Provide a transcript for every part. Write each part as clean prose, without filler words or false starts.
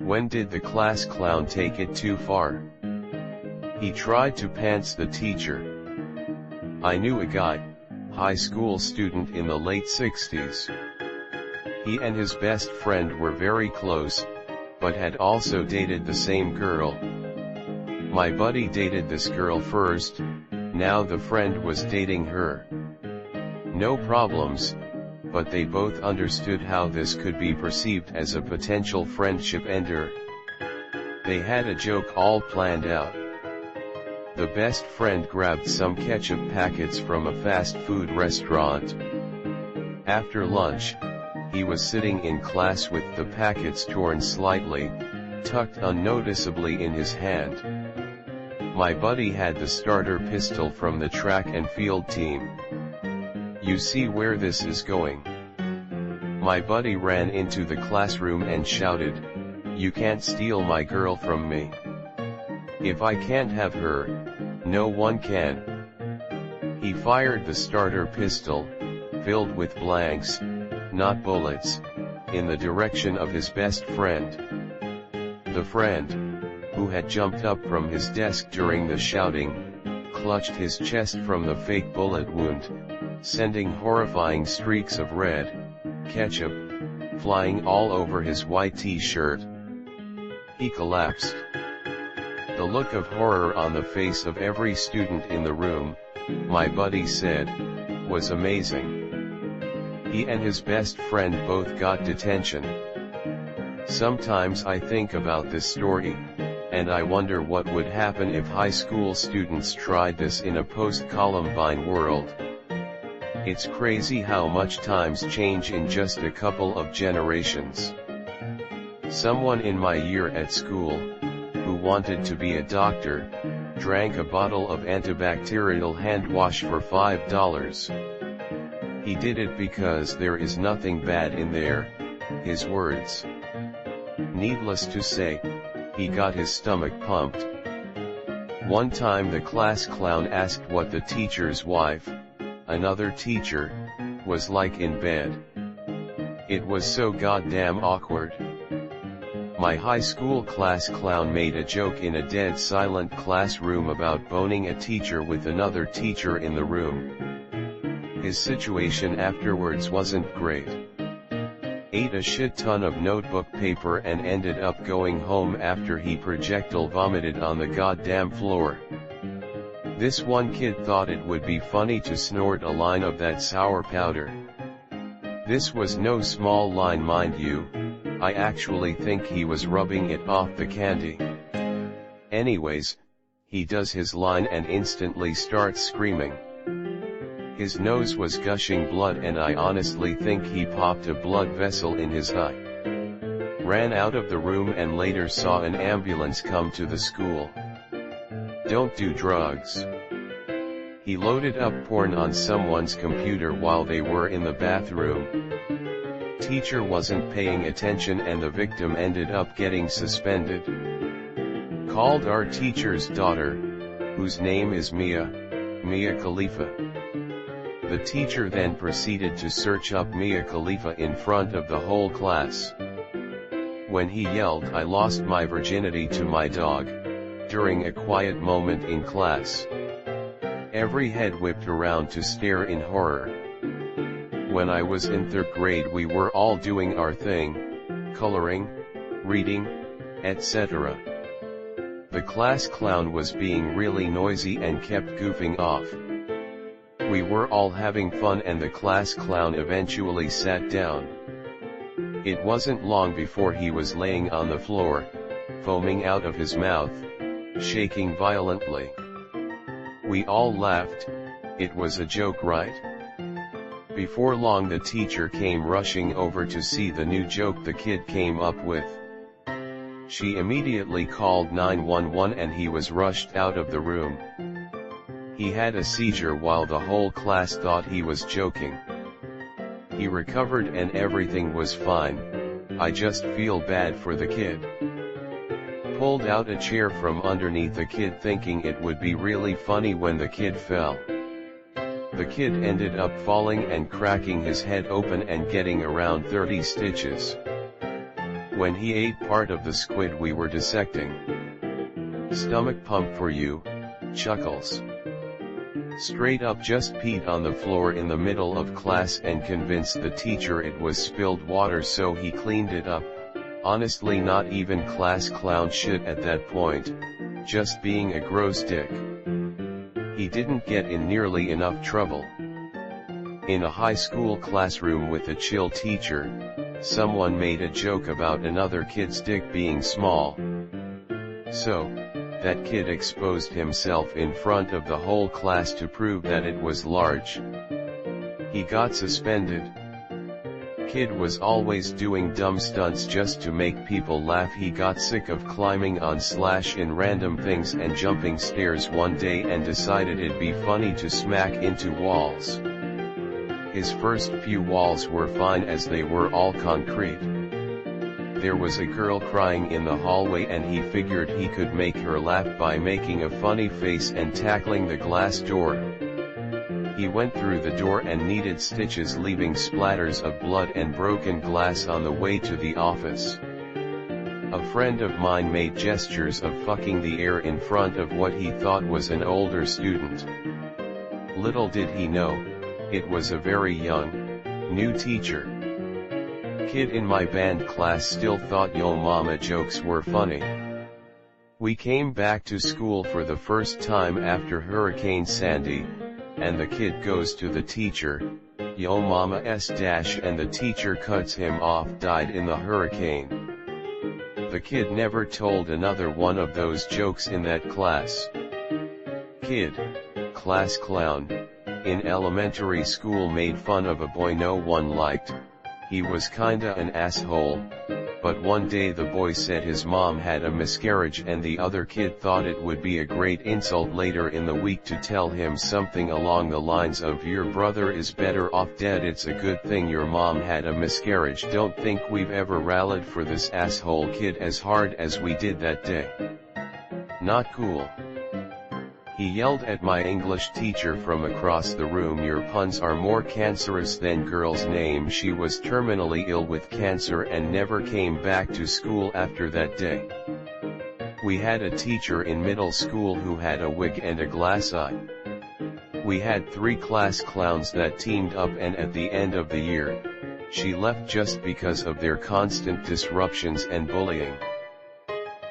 When did the class clown take it too far? He tried to pants the teacher. I knew a guy, high school student in the late 60s. He and his best friend were very close, but had also dated the same girl. My buddy dated this girl first, now the friend was dating her. No problems, but they both understood how this could be perceived as a potential friendship ender. They had a joke all planned out. The best friend grabbed some ketchup packets from a fast food restaurant. After lunch, he was sitting in class with the packets torn slightly, tucked unnoticeably in his hand. My buddy had the starter pistol from the track and field team. You see where this is going. My buddy ran into the classroom and shouted, "You can't steal my girl from me. If I can't have her, no one can." He fired the starter pistol, filled with blanks, not bullets, in the direction of his best friend. The friend, who had jumped up from his desk during the shouting, clutched his chest from the fake bullet wound, sending horrifying streaks of red ketchup flying all over his white t-shirt. He collapsed. The look of horror on the face of every student in the room, my buddy said, was amazing. He and his best friend both got detention. Sometimes I think about this story, and I wonder what would happen if high school students tried this in a post-Columbine world. It's crazy how much times change in just a couple of generations. Someone in my year at school, who wanted to be a doctor, drank a bottle of antibacterial hand wash for $5. He did it because there is nothing bad in there, his words. Needless to say, he got his stomach pumped. One time the class clown asked what the teacher's wife, another teacher, was like in bed. It was so goddamn awkward. My high school class clown made a joke in a dead silent classroom about boning a teacher with another teacher in the room. His situation afterwards wasn't great. Ate a shit ton of notebook paper and ended up going home after he projectile vomited on the goddamn floor. This one kid thought it would be funny to snort a line of that sour powder. This was no small line, mind you. I actually think he was rubbing it off the candy. Anyways, he does his line and instantly starts screaming. His nose was gushing blood and I honestly think he popped a blood vessel in his eye. Ran out of the room and later saw an ambulance come to the school. Don't do drugs. He loaded up porn on someone's computer while they were in the bathroom. Teacher wasn't paying attention and the victim ended up getting suspended. Called our teacher's daughter, whose name is Mia Khalifa. The teacher then proceeded to search up Mia Khalifa in front of the whole class. When he yelled "I lost my virginity to my dog," during a quiet moment in class, every head whipped around to stare in horror. When I was in 3rd grade we were all doing our thing, coloring, reading, etc. The class clown was being really noisy and kept goofing off. We were all having fun and the class clown eventually sat down. It wasn't long before he was laying on the floor, foaming out of his mouth, shaking violently. We all laughed. It was a joke, right? Before long the teacher came rushing over to see the new joke the kid came up with. She immediately called 911 and he was rushed out of the room. He had a seizure while the whole class thought he was joking. He recovered and everything was fine. I just feel bad for the kid. Pulled out a chair from underneath the kid thinking it would be really funny when the kid fell. The kid ended up falling and cracking his head open and getting around 30 stitches. when he ate part of the squid we were dissecting. Stomach pump for you, Chuckles. Straight up just peed on the floor in the middle of class and convinced the teacher it was spilled water, so he cleaned it up. Honestly, not even class clown shit at that point, just being a gross dick. He didn't get in nearly enough trouble. In a high school classroom with a chill teacher, someone made a joke about another kid's dick being small. So, that kid exposed himself in front of the whole class to prove that it was large. He got suspended. Kid was always doing dumb stunts just to make people laugh. He got sick of climbing on / in random things and jumping stairs one day and decided it'd be funny to smack into walls. His first few walls were fine as they were all concrete. There was a girl crying in the hallway and he figured he could make her laugh by making a funny face and tackling the glass door. He went through the door and needed stitches, leaving splatters of blood and broken glass on the way to the office. A friend of mine made gestures of fucking the air in front of what he thought was an older student. Little did he know, it was a very young, new teacher. Kid in my band class still thought yo mama jokes were funny. We came back to school for the first time after Hurricane Sandy, and the kid goes to the teacher, yo mama s dash, and the teacher cuts him off, died in the hurricane. The kid never told another one of those jokes in that class. Kid, class clown, in elementary school made fun of a boy no one liked. He was kinda an asshole, but one day the boy said his mom had a miscarriage and the other kid thought it would be a great insult later in the week to tell him something along the lines of, your brother is better off dead, it's a good thing your mom had a miscarriage. Don't think we've ever rallied for this asshole kid as hard as we did that day. Not cool. He yelled at my English teacher from across the room, your puns are more cancerous than girl's name. She was terminally ill with cancer and never came back to school after that day. We had a teacher in middle school who had a wig and a glass eye. We had 3 class clowns that teamed up, and at the end of the year, she left just because of their constant disruptions and bullying.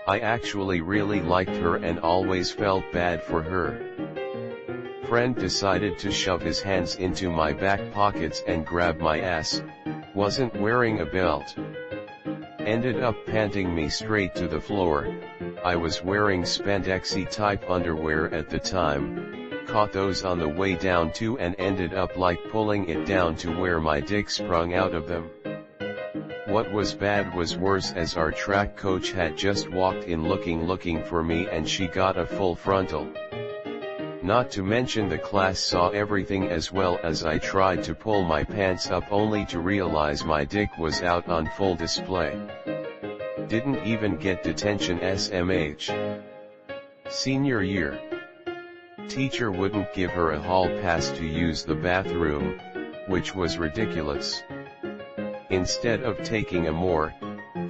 I actually really liked her and always felt bad for her. Friend decided to shove his hands into my back pockets and grab my ass, wasn't wearing a belt. Ended up panting me straight to the floor. I was wearing spandexy type underwear at the time, caught those on the way down too and ended up like pulling it down to where my dick sprung out of them. What was bad was worse, as our track coach had just walked in looking for me and she got a full frontal. Not to mention the class saw everything as well as I tried to pull my pants up only to realize my dick was out on full display. Didn't even get detention SMH. Senior year. Teacher wouldn't give her a hall pass to use the bathroom, which was ridiculous. Instead of taking a more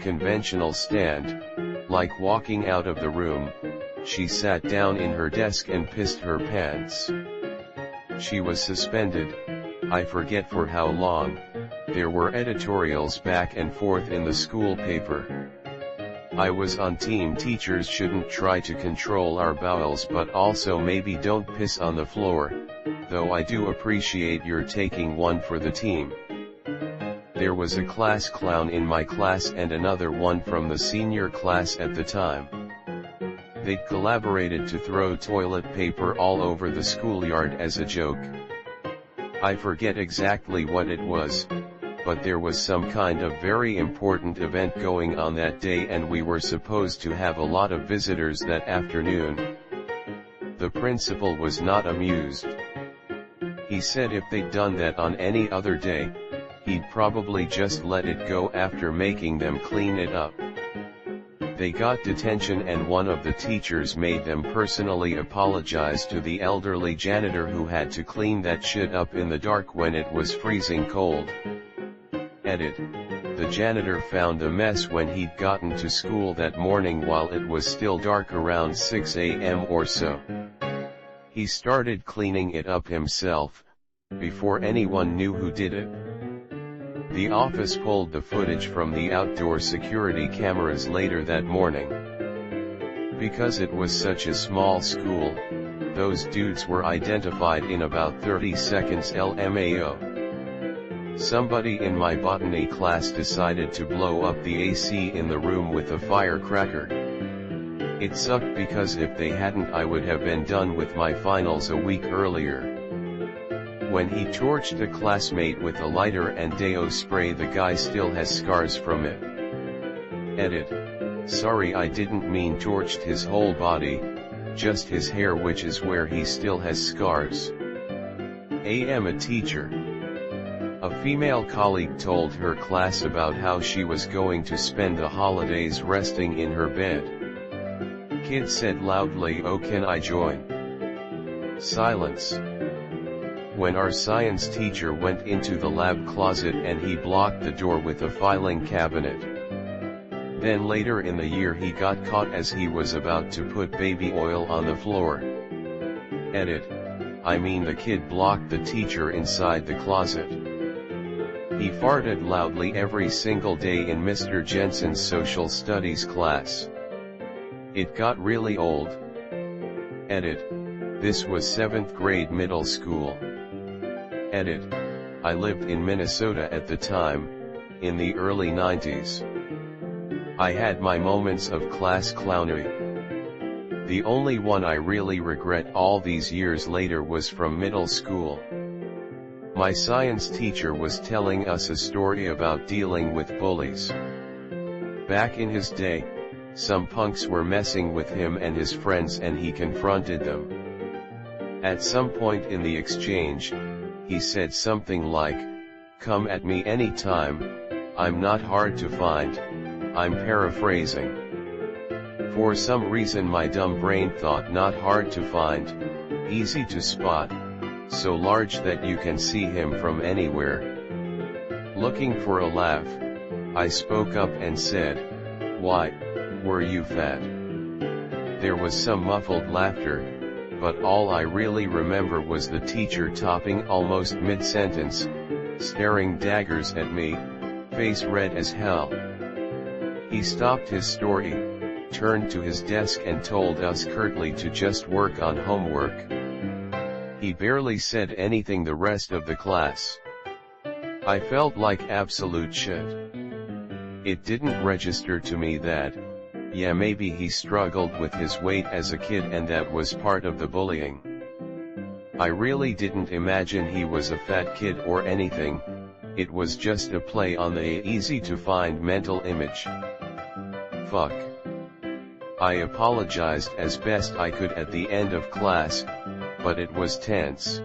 conventional stand, like walking out of the room, she sat down in her desk and pissed her pants. She was suspended, I forget for how long. There were editorials back and forth in the school paper. I was on team teachers shouldn't try to control our bowels, but also maybe don't piss on the floor, though I do appreciate your taking one for the team. There was a class clown in my class and another one from the senior class at the time. They'd collaborated to throw toilet paper all over the schoolyard as a joke. I forget exactly what it was, but there was some kind of very important event going on that day and we were supposed to have a lot of visitors that afternoon. The principal was not amused. He said if they'd done that on any other day, he'd probably just let it go after making them clean it up. They got detention and one of the teachers made them personally apologize to the elderly janitor who had to clean that shit up in the dark when it was freezing cold. Edit. The janitor found the mess when he'd gotten to school that morning while it was still dark around 6 a.m. or so. He started cleaning it up himself, before anyone knew who did it. The office pulled the footage from the outdoor security cameras later that morning. Because it was such a small school, those dudes were identified in about 30 seconds LMAO. Somebody in my botany class decided to blow up the AC in the room with a firecracker. It sucked because if they hadn't I would have been done with my finals a week earlier. When he torched a classmate with a lighter and deo spray, the guy still has scars from it. Edit. Sorry, I didn't mean torched his whole body, just his hair, which is where he still has scars. Am a teacher. A female colleague told her class about how she was going to spend the holidays resting in her bed. Kid said loudly, "Oh, can I join?" Silence. When our science teacher went into the lab closet and he blocked the door with a filing cabinet. Then later in the year he got caught as he was about to put baby oil on the floor. Edit. I mean, the kid blocked the teacher inside the closet. He farted loudly every single day in Mr. Jensen's social studies class. It got really old. Edit. This was 7th grade middle school. Edit. I lived in Minnesota at the time, in the early 90s. I had my moments of class clownery. The only one I really regret all these years later was from middle school. My science teacher was telling us a story about dealing with bullies. Back in his day, some punks were messing with him and his friends and he confronted them. At some point in the exchange, he said something like, "Come at me anytime, I'm not hard to find." I'm paraphrasing. For some reason my dumb brain thought not hard to find, easy to spot, so large that you can see him from anywhere. Looking for a laugh, I spoke up and said, "Why, were you fat?" There was some muffled laughter, but all I really remember was the teacher topping almost mid-sentence, staring daggers at me, face red as hell. He stopped his story, turned to his desk and told us curtly to just work on homework. He barely said anything the rest of the class. I felt like absolute shit. It didn't register to me that, yeah, maybe he struggled with his weight as a kid and that was part of the bullying. I really didn't imagine he was a fat kid or anything, it was just a play on the easy-to-find mental image. Fuck. I apologized as best I could at the end of class, but it was tense.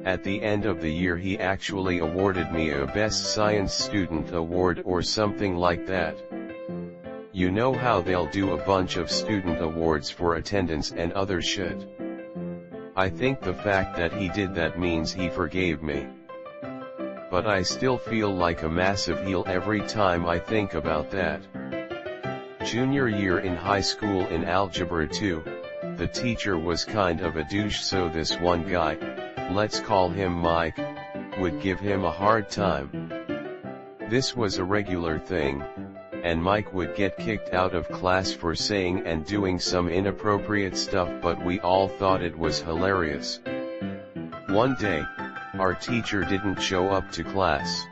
At the end of the year he actually awarded me a Best Science Student award or something like that. You know how they'll do a bunch of student awards for attendance and other shit. I think the fact that he did that means he forgave me. But I still feel like a massive heel every time I think about that. Junior year in high school in Algebra 2, the teacher was kind of a douche, so this one guy, let's call him Mike, would give him a hard time. This was a regular thing, and Mike would get kicked out of class for saying and doing some inappropriate stuff, but we all thought it was hilarious. One day, our teacher didn't show up to class.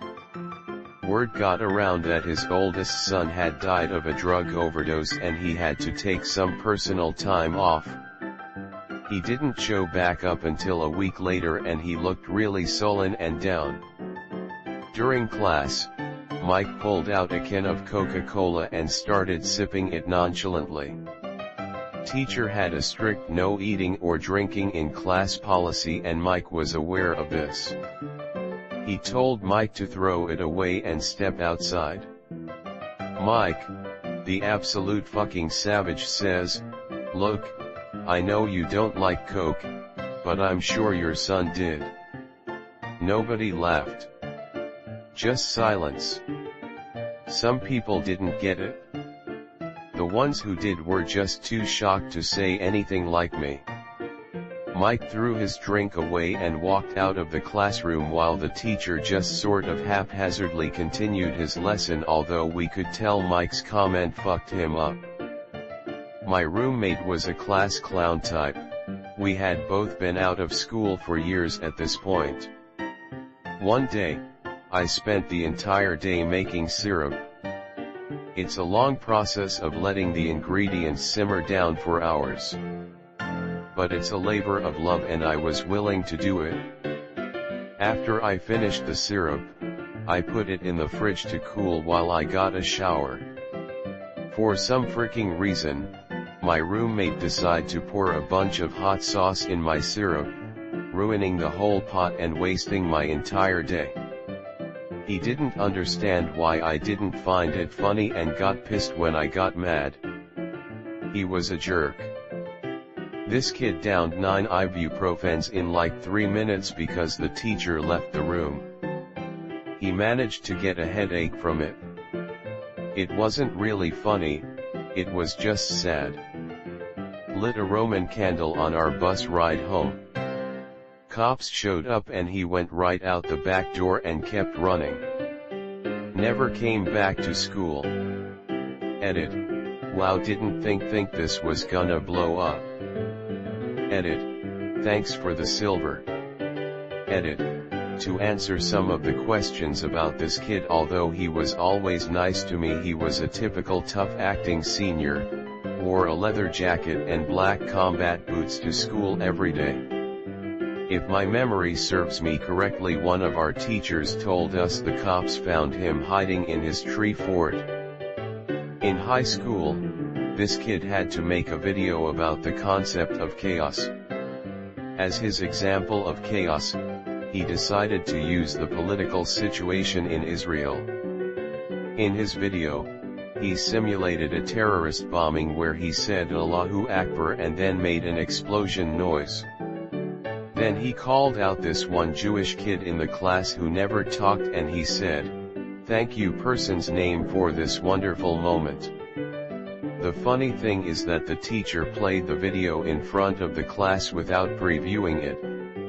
Word got around that his oldest son had died of a drug overdose and he had to take some personal time off. He didn't show back up until a week later and he looked really sullen and down. During class, Mike pulled out a can of Coca-Cola and started sipping it nonchalantly. Teacher had a strict no eating or drinking in class policy and Mike was aware of this. He told Mike to throw it away and step outside. Mike, the absolute fucking savage, says, "Look, I know you don't like Coke, but I'm sure your son did." Nobody laughed. Just silence. Some people didn't get it. The ones who did were just too shocked to say anything like me. Mike threw his drink away and walked out of the classroom while the teacher just sort of haphazardly continued his lesson, although we could tell Mike's comment fucked him up. My roommate was a class clown type. We had both been out of school for years at this point. One day, I spent the entire day making syrup. It's a long process of letting the ingredients simmer down for hours. But it's a labor of love and I was willing to do it. After I finished the syrup, I put it in the fridge to cool while I got a shower. For some freaking reason, my roommate decided to pour a bunch of hot sauce in my syrup, ruining the whole pot and wasting my entire day. He didn't understand why I didn't find it funny and got pissed when I got mad. He was a jerk. This kid downed 9 ibuprofens in like 3 minutes because the teacher left the room. He managed to get a headache from it. It wasn't really funny, it was just sad. Lit a Roman candle on our bus ride home. Cops showed up and he went right out the back door and kept running. Never came back to school. Edit. Wow, didn't think this was gonna blow up. Edit. Thanks for the silver. Edit. To answer some of the questions about this kid, although he was always nice to me, he was a typical tough acting senior, wore a leather jacket and black combat boots to school every day. If my memory serves me correctly, one of our teachers told us the cops found him hiding in his tree fort. In high school, this kid had to make a video about the concept of chaos. As his example of chaos, he decided to use the political situation in Israel. In his video, he simulated a terrorist bombing where he said Allahu Akbar and then made an explosion noise. Then he called out this one Jewish kid in the class who never talked and he said, "Thank you person's name for this wonderful moment." The funny thing is that the teacher played the video in front of the class without previewing it,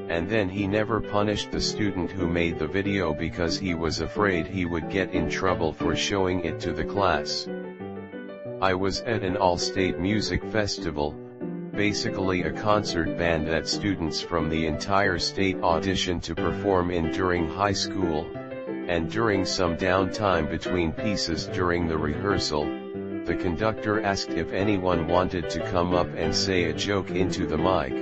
and then he never punished the student who made the video because he was afraid he would get in trouble for showing it to the class. I was at an all-state music festival, basically a concert band that students from the entire state auditioned to perform in during high school, and during some downtime between pieces during the rehearsal, the conductor asked if anyone wanted to come up and say a joke into the mic.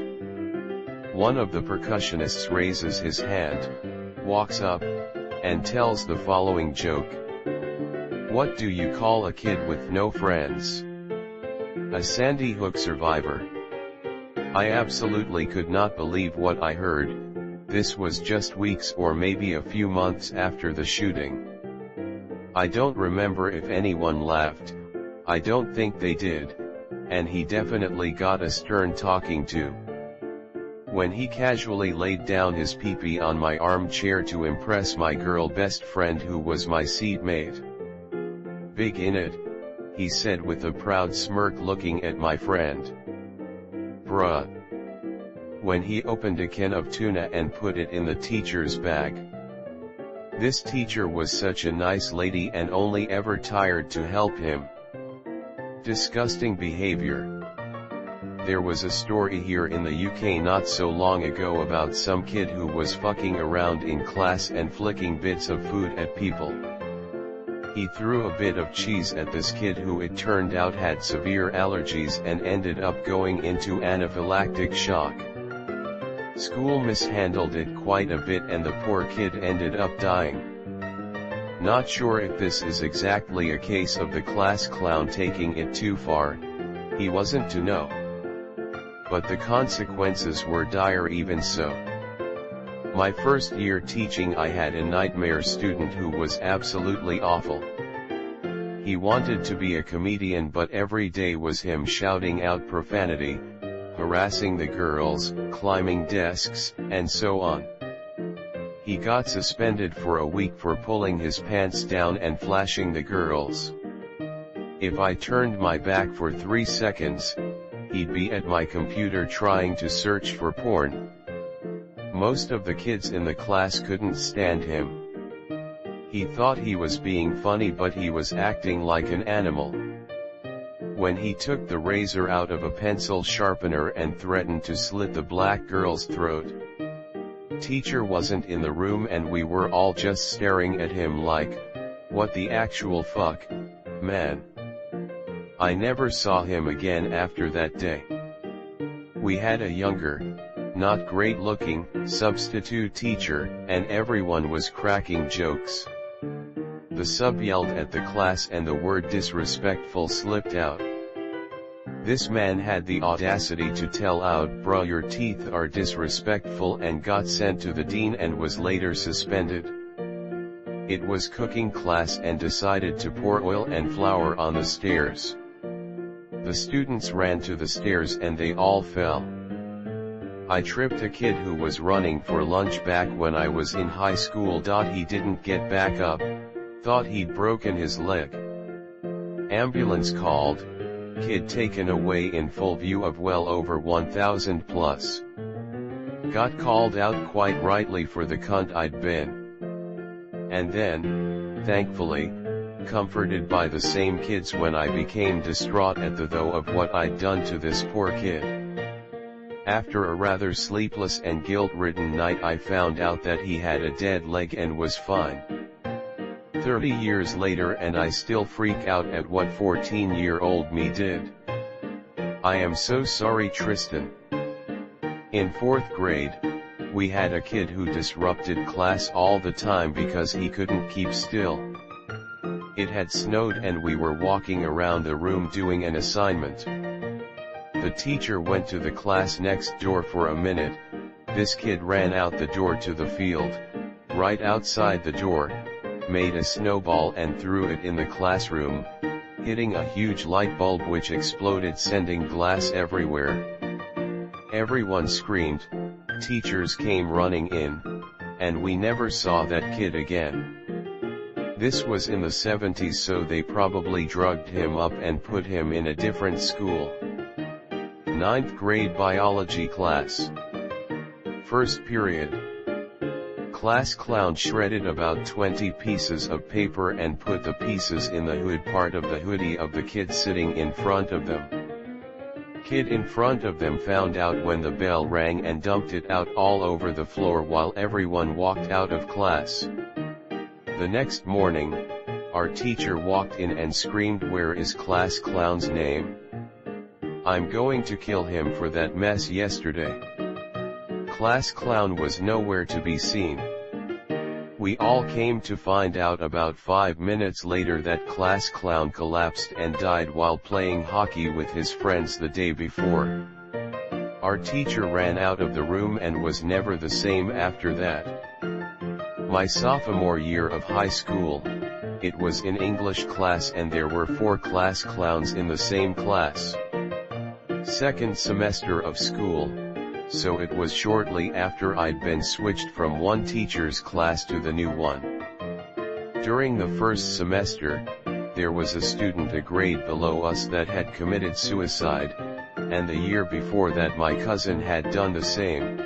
One of the percussionists raises his hand, walks up, and tells the following joke. "What do you call a kid with no friends?" A Sandy Hook survivor. I absolutely could not believe what I heard. This was just weeks or maybe a few months after the shooting. I don't remember if anyone laughed. I don't think they did, and he definitely got a stern talking to. When he casually laid down his pee-pee on my armchair to impress my girl best friend who was my seatmate. "Big in it," he said with a proud smirk looking at my friend. Bruh. When he opened a can of tuna and put it in the teacher's bag. This teacher was such a nice lady and only ever tired to help him. Disgusting behavior. There was a story here in the UK not so long ago about some kid who was fucking around in class and flicking bits of food at people. He threw a bit of cheese at this kid who it turned out had severe allergies and ended up going into anaphylactic shock. School mishandled it quite a bit and the poor kid ended up dying. Not sure if this is exactly a case of the class clown taking it too far, he wasn't to know. But the consequences were dire even so. My first year teaching, I had a nightmare student who was absolutely awful. He wanted to be a comedian, but every day was him shouting out profanity, harassing the girls, climbing desks, and so on. He got suspended for a week for pulling his pants down and flashing the girls. If I turned my back for 3 seconds, he'd be at my computer trying to search for porn. Most of the kids in the class couldn't stand him. He thought he was being funny, but he was acting like an animal. When he took the razor out of a pencil sharpener and threatened to slit the black girl's throat, teacher wasn't in the room and we were all just staring at him like, what the actual fuck, man. I never saw him again after that day. We had a younger, not great looking, substitute teacher, and everyone was cracking jokes. The sub yelled at the class and the word disrespectful slipped out. This man had the audacity to tell out, "Bruh, your teeth are disrespectful," and got sent to the dean and was later suspended. It was cooking class and decided to pour oil and flour on the stairs. The students ran to the stairs and they all fell. I tripped a kid who was running for lunch back when I was in high school. He didn't get back up, thought he'd broken his leg. Ambulance called, kid taken away in full view of well over 1,000 plus. Got called out quite rightly for the cunt I'd been. And then, thankfully, comforted by the same kids when I became distraught at the thought of what I'd done to this poor kid. After a rather sleepless and guilt-ridden night, I found out that he had a dead leg and was fine. 30 years later and I still freak out at what 14-year-old me did. I am so sorry, Tristan. In 4th grade, we had a kid who disrupted class all the time because he couldn't keep still. It had snowed and we were walking around the room doing an assignment. The teacher went to the class next door for a minute. This kid ran out the door to the field. Right outside the door, made a snowball and threw it in the classroom, hitting a huge light bulb which exploded, sending glass everywhere. Everyone screamed, teachers came running in, and we never saw that kid again. This was in the 70s, so they probably drugged him up and put him in a different school. 9th grade biology class. First period. Class clown shredded about 20 pieces of paper and put the pieces in the hood part of the hoodie of the kid sitting in front of them. Kid in front of them found out when the bell rang and dumped it out all over the floor while everyone walked out of class. The next morning, our teacher walked in and screamed, "Where is class clown's name? I'm going to kill him for that mess yesterday." Class clown was nowhere to be seen. We all came to find out about 5 minutes later that class clown collapsed and died while playing hockey with his friends the day before. Our teacher ran out of the room and was never the same after that. My sophomore year of high school, it was in English class and there were 4 class clowns in the same class. Second semester of school, so it was shortly after I'd been switched from one teacher's class to the new one. During the first semester, there was a student a grade below us that had committed suicide, and the year before that my cousin had done the same.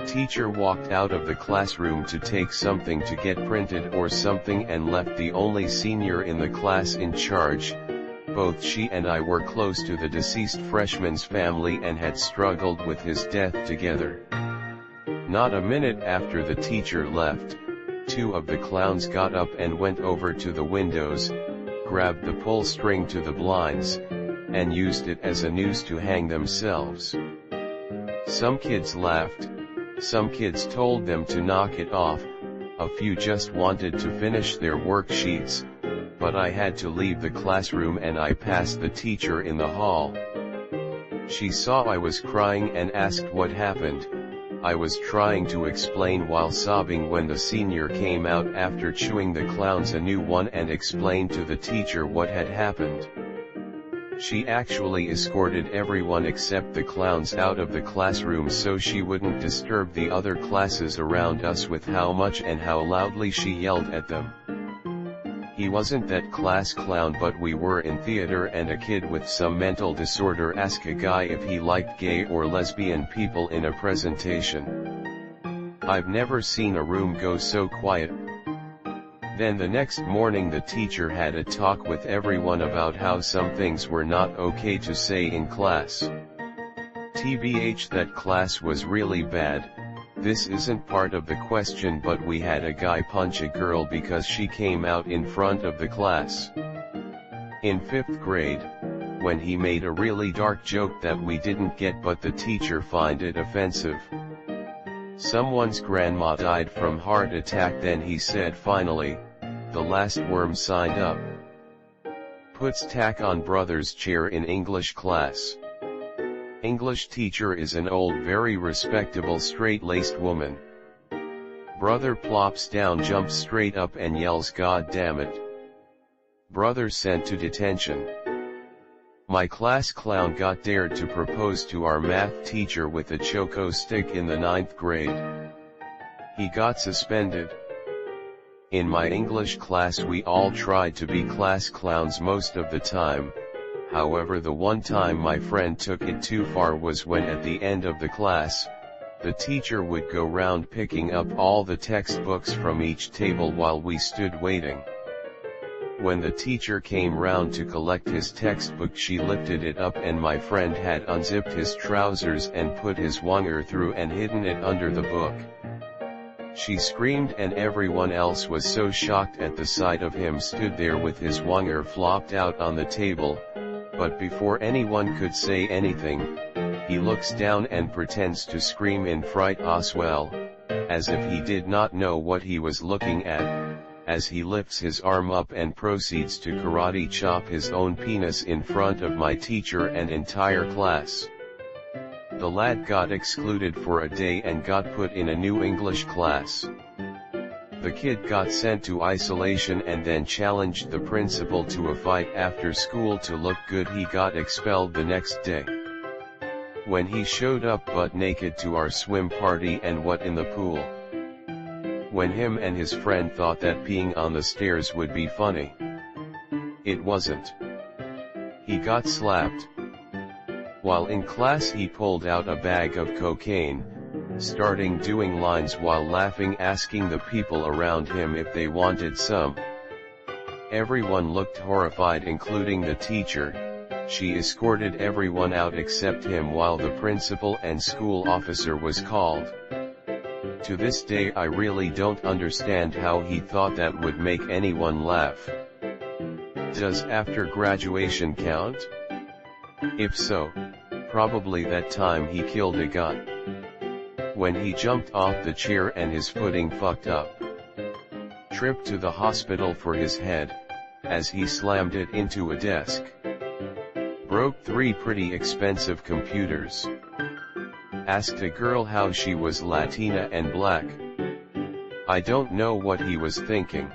Teacher walked out of the classroom to take something to get printed or something and left the only senior in the class in charge. Both she and I were close to the deceased freshman's family and had struggled with his death together. Not a minute after the teacher left, 2 of the clowns got up and went over to the windows, grabbed the pull string to the blinds, and used it as a noose to hang themselves. Some kids laughed, some kids told them to knock it off, a few just wanted to finish their worksheets, but I had to leave the classroom and I passed the teacher in the hall. She saw I was crying and asked what happened. I was trying to explain while sobbing when the senior came out after chewing the clowns a new one and explained to the teacher what had happened. She actually escorted everyone except the clowns out of the classroom so she wouldn't disturb the other classes around us with how much and how loudly she yelled at them. He wasn't that class clown, but we were in theater and a kid with some mental disorder asked a guy if he liked gay or lesbian people in a presentation. I've never seen a room go so quiet. Then the next morning the teacher had a talk with everyone about how some things were not okay to say in class. TBH, that class was really bad. This isn't part of the question, but we had a guy punch a girl because she came out in front of the class. In 5th grade, when he made a really dark joke that we didn't get but the teacher found it offensive. Someone's grandma died from heart attack, then he said finally, the last worm signed up. Puts tack on brother's chair in English class. English teacher is an old, very respectable straight-laced woman. Brother plops down, jumps straight up and yells, "God damn it." Brother sent to detention. My class clown got dared to propose to our math teacher with a choco stick in the 9th grade. He got suspended. In my English class we all tried to be class clowns most of the time. However, the one time my friend took it too far was when at the end of the class, the teacher would go round picking up all the textbooks from each table while we stood waiting. When the teacher came round to collect his textbook, she lifted it up and my friend had unzipped his trousers and put his wanger through and hidden it under the book. She screamed and everyone else was so shocked at the sight of him stood there with his wanger flopped out on the table. But before anyone could say anything, he looks down and pretends to scream in fright as well, as if he did not know what he was looking at, as he lifts his arm up and proceeds to karate chop his own penis in front of my teacher and entire class. The lad got excluded for a day and got put in a new English class. The kid got sent to isolation and then challenged the principal to a fight after school to look good. He got expelled the next day. When he showed up butt naked to our swim party and what in the pool. When him and his friend thought that peeing on the stairs would be funny. It wasn't. He got slapped. While in class he pulled out a bag of cocaine, starting doing lines while laughing, asking the people around him if they wanted some. Everyone looked horrified, including the teacher. She escorted everyone out except him while the principal and school officer was called. To this day I really don't understand how he thought that would make anyone laugh. Does after graduation count? If so, probably that time he killed a guy. When he jumped off the chair and his footing fucked up. Tripped to the hospital for his head, as he slammed it into a desk. Broke 3 pretty expensive computers. Asked a girl how she was Latina and black. I don't know what he was thinking.